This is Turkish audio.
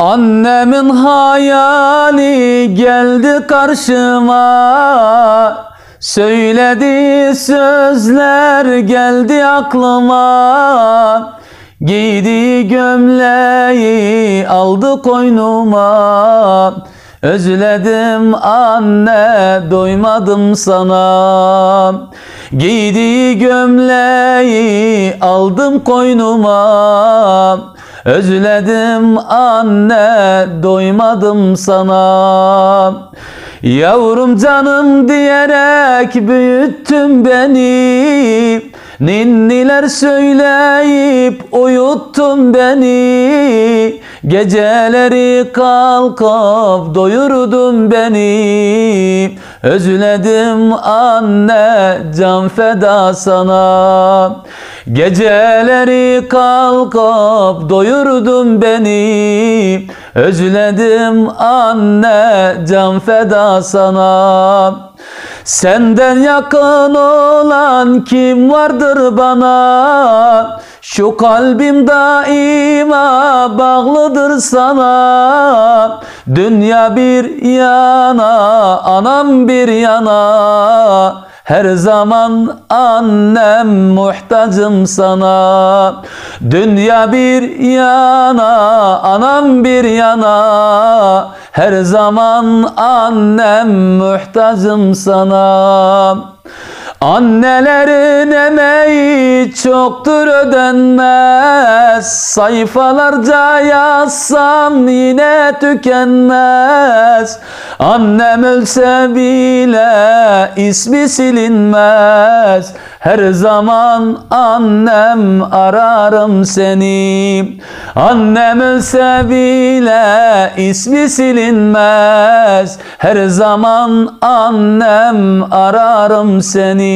Annemin hayali geldi karşıma, söylediği sözler geldi aklıma. Giydiği gömleği aldı koynuma. Özledim anne, doymadım sana. Giydiği gömleği aldım koynuma. Özledim anne, doymadım sana. Yavrum canım diyerek büyüttün beni, ninniler söyleyip uyuttun beni. Geceleri kalkıp doyurdun beni. Özledim anne, can feda sana. Geceleri kalkıp doyurdun beni. Özledim anne, can feda sana. Senden yakın olan kim vardır bana? Şu kalbim daima bağlıdır sana. Dünya bir yana, anam bir yana. Her zaman annem, muhtacım sana. Dünya bir yana, anam bir yana. Her zaman annem, muhtacım sana. Annelerin emeği çoktur ödenmez. Sayfalarca yazsam yine tükenmez. Annem ölse bile ismi silinmez. Her zaman annem, ararım seni. Annem ölse bile ismi silinmez. Her zaman annem, ararım seni.